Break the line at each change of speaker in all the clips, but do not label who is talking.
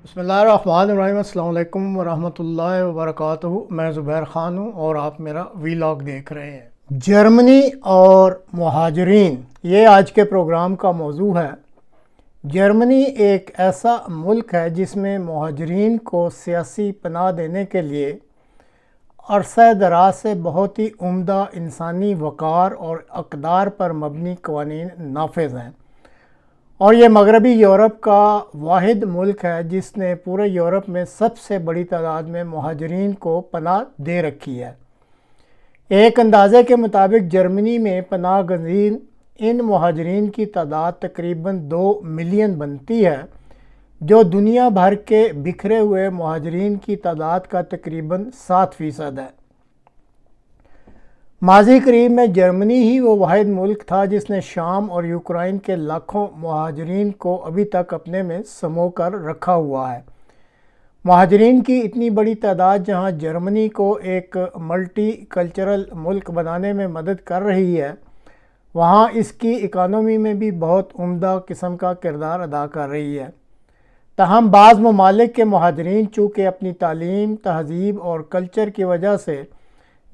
بسم اللہ الرحمن الرحیم۔ السلام علیکم ورحمۃ اللہ وبرکاتہ۔ میں زبیر خان ہوں اور آپ میرا ویلاگ دیکھ رہے ہیں۔ جرمنی اور مہاجرین، یہ آج کے پروگرام کا موضوع ہے۔ جرمنی ایک ایسا ملک ہے جس میں مہاجرین کو سیاسی پناہ دینے کے لیے عرصہ دراز سے بہت ہی عمدہ انسانی وقار اور اقدار پر مبنی قوانین نافذ ہیں، اور یہ مغربی یورپ کا واحد ملک ہے جس نے پورے یورپ میں سب سے بڑی تعداد میں مہاجرین کو پناہ دے رکھی ہے۔ ایک اندازے کے مطابق جرمنی میں پناہ گزین ان مہاجرین کی تعداد تقریباً 2 ملین بنتی ہے، جو دنیا بھر کے بکھرے ہوئے مہاجرین کی تعداد کا تقریباً 7% ہے۔ ماضی قریب میں جرمنی ہی وہ واحد ملک تھا جس نے شام اور یوکرائن کے لاکھوں مہاجرین کو ابھی تک اپنے میں سمو کر رکھا ہوا ہے۔ مہاجرین کی اتنی بڑی تعداد جہاں جرمنی کو ایک ملٹی کلچرل ملک بنانے میں مدد کر رہی ہے، وہاں اس کی اکانومی میں بھی بہت عمدہ قسم کا کردار ادا کر رہی ہے۔ تاہم بعض ممالک کے مہاجرین چونکہ اپنی تعلیم، تہذیب اور کلچر کی وجہ سے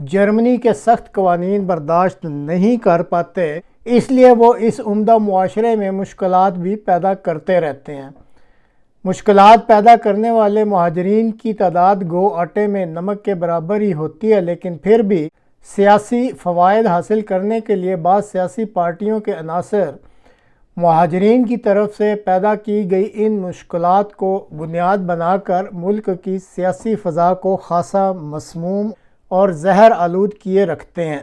جرمنی کے سخت قوانین برداشت نہیں کر پاتے، اس لیے وہ اس عمدہ معاشرے میں مشکلات بھی پیدا کرتے رہتے ہیں۔ مشکلات پیدا کرنے والے مہاجرین کی تعداد گو آٹے میں نمک کے برابر ہی ہوتی ہے، لیکن پھر بھی سیاسی فوائد حاصل کرنے کے لیے بعض سیاسی پارٹیوں کے عناصر مہاجرین کی طرف سے پیدا کی گئی ان مشکلات کو بنیاد بنا کر ملک کی سیاسی فضا کو خاصا مسموم اور زہر آلود کیے رکھتے ہیں۔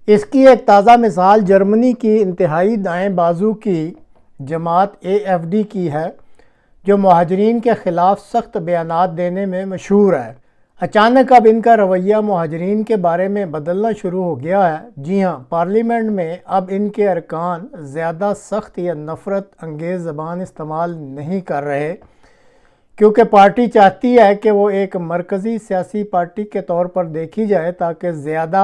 اس کی ایک تازہ مثال جرمنی کی انتہائی دائیں بازو کی جماعت AfD کی ہے، جو مہاجرین کے خلاف سخت بیانات دینے میں مشہور ہے۔ اچانک اب ان کا رویہ مہاجرین کے بارے میں بدلنا شروع ہو گیا ہے۔ جی ہاں، پارلیمنٹ میں اب ان کے ارکان زیادہ سخت یا نفرت انگیز زبان استعمال نہیں کر رہے، کیونکہ پارٹی چاہتی ہے کہ وہ ایک مرکزی سیاسی پارٹی کے طور پر دیکھی جائے تاکہ زیادہ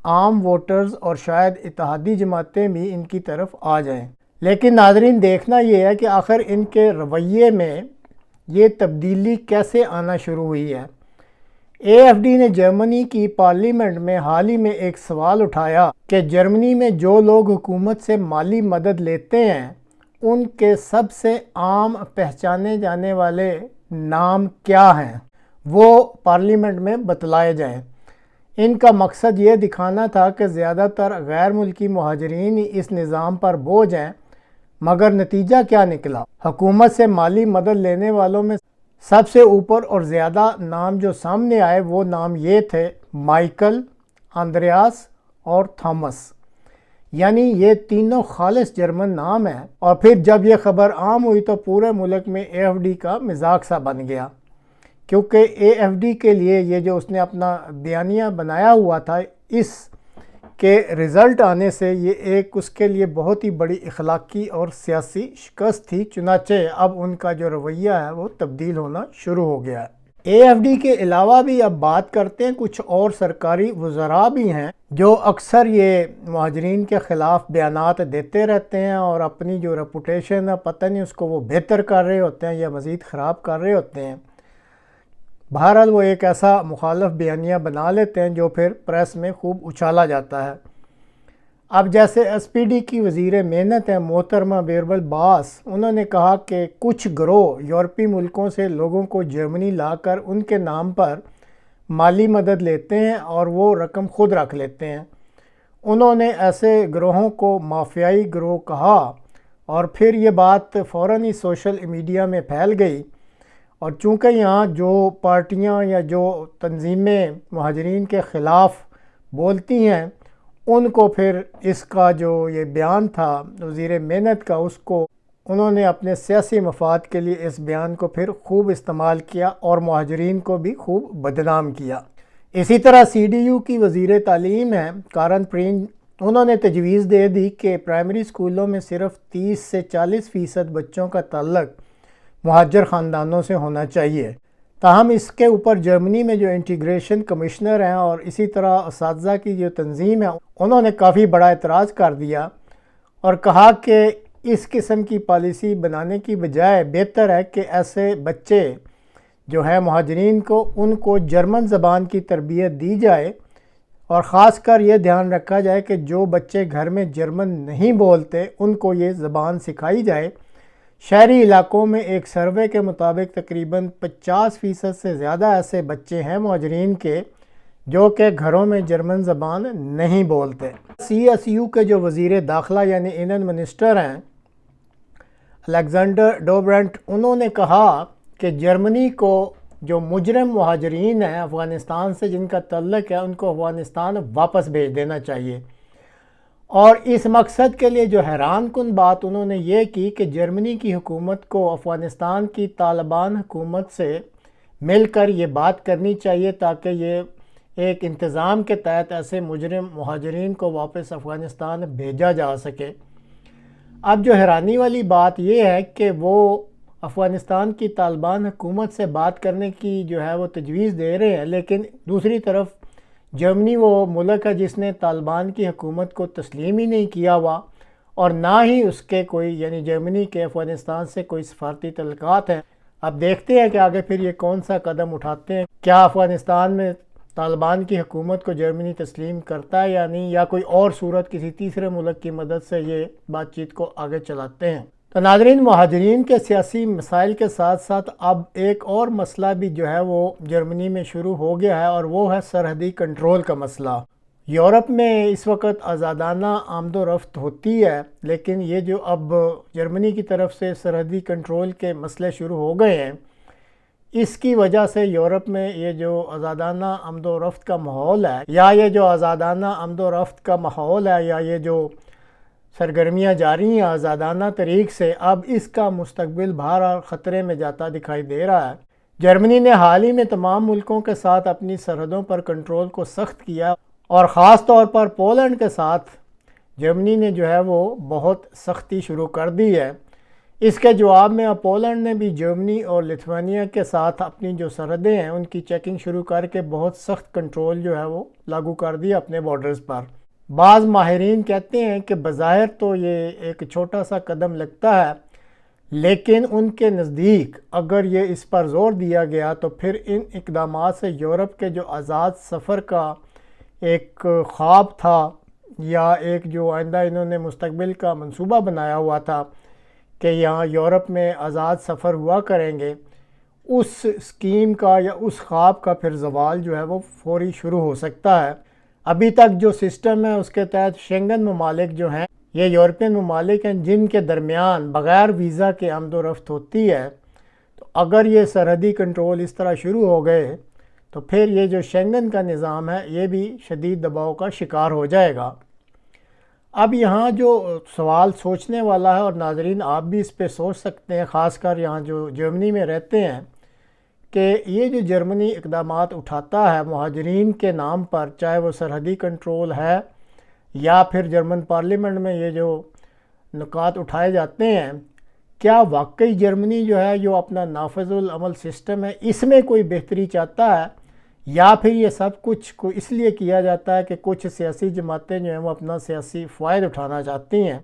عام ووٹرز اور شاید اتحادی جماعتیں بھی ان کی طرف آ جائیں۔ لیکن ناظرین، دیکھنا یہ ہے کہ آخر ان کے رویے میں یہ تبدیلی کیسے آنا شروع ہوئی ہے۔ AfD نے جرمنی کی پارلیمنٹ میں حال ہی میں ایک سوال اٹھایا کہ جرمنی میں جو لوگ حکومت سے مالی مدد لیتے ہیں ان کے سب سے عام پہچانے جانے والے نام کیا ہیں، وہ پارلیمنٹ میں بتلائے جائیں۔ ان کا مقصد یہ دکھانا تھا کہ زیادہ تر غیر ملکی مہاجرین ہی اس نظام پر بوجھ ہیں، مگر نتیجہ کیا نکلا؟ حکومت سے مالی مدد لینے والوں میں سب سے اوپر اور زیادہ نام جو سامنے آئے وہ نام یہ تھے: مائیکل، اندریاس اور تھامس۔ یعنی یہ تینوں خالص جرمن نام ہیں، اور پھر جب یہ خبر عام ہوئی تو پورے ملک میں AfD کا مذاق سا بن گیا، کیونکہ AfD کے لیے یہ جو اس نے اپنا بیانیہ بنایا ہوا تھا، اس کے رزلٹ آنے سے یہ ایک اس کے لیے بہت ہی بڑی اخلاقی اور سیاسی شکست تھی۔ چنانچہ اب ان کا جو رویہ ہے وہ تبدیل ہونا شروع ہو گیا ہے۔ AfD کے علاوہ بھی اب بات کرتے ہیں کچھ اور سرکاری وزراء بھی ہیں جو اکثر یہ مہاجرین کے خلاف بیانات دیتے رہتے ہیں اور اپنی جو ریپوٹیشن ہے پتہ نہیں اس کو وہ بہتر کر رہے ہوتے ہیں یا مزید خراب کر رہے ہوتے ہیں۔ بہرحال وہ ایک ایسا مخالف بیانیہ بنا لیتے ہیں جو پھر پریس میں خوب اچھالا جاتا ہے۔ اب جیسے SPD کی وزیر محنت ہیں محترمہ بیربل باس، انہوں نے کہا کہ کچھ گروہ یورپی ملکوں سے لوگوں کو جرمنی لا کر ان کے نام پر مالی مدد لیتے ہیں اور وہ رقم خود رکھ لیتے ہیں۔ انہوں نے ایسے گروہوں کو مافیائی گروہ کہا، اور پھر یہ بات فوراً ہی سوشل میڈیا میں پھیل گئی، اور چونکہ یہاں جو پارٹیاں یا جو تنظیمیں مہاجرین کے خلاف بولتی ہیں ان کو پھر اس کا جو یہ بیان تھا وزیر محنت کا، اس کو انہوں نے اپنے سیاسی مفاد کے لیے اس بیان کو پھر خوب استعمال کیا اور مہاجرین کو بھی خوب بدنام کیا۔ اسی طرح CDU کی وزیر تعلیم ہیں کارن پرین، انہوں نے تجویز دے دی کہ پرائمری اسکولوں میں صرف 30 سے 40% بچوں کا تعلق مہاجر خاندانوں سے ہونا چاہیے۔ تاہم اس کے اوپر جرمنی میں جو انٹیگریشن کمشنر ہیں اور اسی طرح اساتذہ کی جو تنظیم ہے، انہوں نے کافی بڑا اعتراض کر دیا اور کہا کہ اس قسم کی پالیسی بنانے کی بجائے بہتر ہے کہ ایسے بچے جو ہے مہاجرین کو ان کو جرمن زبان کی تربیت دی جائے، اور خاص کر یہ دھیان رکھا جائے کہ جو بچے گھر میں جرمن نہیں بولتے ان کو یہ زبان سکھائی جائے۔ شہری علاقوں میں ایک سروے کے مطابق تقریباً 50% سے زیادہ ایسے بچے ہیں مہاجرین کے جو کہ گھروں میں جرمن زبان نہیں بولتے۔ CSU کے جو وزیر داخلہ یعنی انڈین منسٹر ہیں الیگزینڈر ڈوبرنٹ، انہوں نے کہا کہ جرمنی کو جو مجرم مہاجرین ہیں افغانستان سے جن کا تعلق ہے ان کو افغانستان واپس بھیج دینا چاہیے، اور اس مقصد کے لیے جو حیران کن بات انہوں نے یہ کی کہ جرمنی کی حکومت کو افغانستان کی طالبان حکومت سے مل کر یہ بات کرنی چاہیے تاکہ یہ ایک انتظام کے تحت ایسے مجرم مہاجرین کو واپس افغانستان بھیجا جا سکے۔ اب جو حیرانی والی بات یہ ہے کہ وہ افغانستان کی طالبان حکومت سے بات کرنے کی جو ہے وہ تجویز دے رہے ہیں، لیکن دوسری طرف جرمنی وہ ملک ہے جس نے طالبان کی حکومت کو تسلیم ہی نہیں کیا ہوا، اور نہ ہی اس کے کوئی یعنی جرمنی کے افغانستان سے کوئی سفارتی تعلقات ہیں۔ اب دیکھتے ہیں کہ آگے پھر یہ کون سا قدم اٹھاتے ہیں، کیا افغانستان میں طالبان کی حکومت کو جرمنی تسلیم کرتا ہے یا نہیں، یا کوئی اور صورت کسی تیسرے ملک کی مدد سے یہ بات چیت کو آگے چلاتے ہیں۔ تو ناظرین، مہاجرین کے سیاسی مسائل کے ساتھ ساتھ اب ایک اور مسئلہ بھی جو ہے وہ جرمنی میں شروع ہو گیا ہے، اور وہ ہے سرحدی کنٹرول کا مسئلہ۔ یورپ میں اس وقت آزادانہ آمد و رفت ہوتی ہے، لیکن یہ جو اب جرمنی کی طرف سے سرحدی کنٹرول کے مسئلے شروع ہو گئے ہیں، اس کی وجہ سے یورپ میں یہ جو آزادانہ آمد و رفت کا ماحول ہے، یا یہ جو آزادانہ آمد و رفت کا ماحول ہے، یا یہ جو سرگرمیاں جاری ہیں آزادانہ طریق سے، اب اس کا مستقبل بہرحال خطرے میں جاتا دکھائی دے رہا ہے۔ جرمنی نے حال ہی میں تمام ملکوں کے ساتھ اپنی سرحدوں پر کنٹرول کو سخت کیا، اور خاص طور پر پولینڈ کے ساتھ جرمنی نے جو ہے وہ بہت سختی شروع کر دی ہے۔ اس کے جواب میں اب پولینڈ نے بھی جرمنی اور لتھوانیا کے ساتھ اپنی جو سرحدیں ہیں ان کی چیکنگ شروع کر کے بہت سخت کنٹرول جو ہے وہ لاگو کر دیا اپنے بارڈرز پر۔ بعض ماہرین کہتے ہیں کہ بظاہر تو یہ ایک چھوٹا سا قدم لگتا ہے، لیکن ان کے نزدیک اگر یہ اس پر زور دیا گیا تو پھر ان اقدامات سے یورپ کے جو آزاد سفر کا ایک خواب تھا، یا ایک جو آئندہ انہوں نے مستقبل کا منصوبہ بنایا ہوا تھا کہ یہاں یورپ میں آزاد سفر ہوا کریں گے، اس اسکیم کا یا اس خواب کا پھر زوال جو ہے وہ فوری شروع ہو سکتا ہے۔ ابھی تک جو سسٹم ہے اس کے تحت شنگن ممالک جو ہیں یہ یورپین ممالک ہیں جن کے درمیان بغیر ویزا کے آمد و رفت ہوتی ہے، تو اگر یہ سرحدی کنٹرول اس طرح شروع ہو گئے تو پھر یہ جو شنگن کا نظام ہے یہ بھی شدید دباؤ کا شکار ہو جائے گا۔ اب یہاں جو سوال سوچنے والا ہے، اور ناظرین آپ بھی اس پہ سوچ سکتے ہیں، خاص کر یہاں جو جرمنی میں رہتے ہیں، کہ یہ جو جرمنی اقدامات اٹھاتا ہے مہاجرین کے نام پر، چاہے وہ سرحدی کنٹرول ہے یا پھر جرمن پارلیمنٹ میں یہ جو نکات اٹھائے جاتے ہیں، کیا واقعی جرمنی جو ہے جو اپنا نافذ العمل سسٹم ہے اس میں کوئی بہتری چاہتا ہے، یا پھر یہ سب کچھ کو اس لیے کیا جاتا ہے کہ کچھ سیاسی جماعتیں جو ہیں وہ اپنا سیاسی فائدہ اٹھانا چاہتی ہیں؟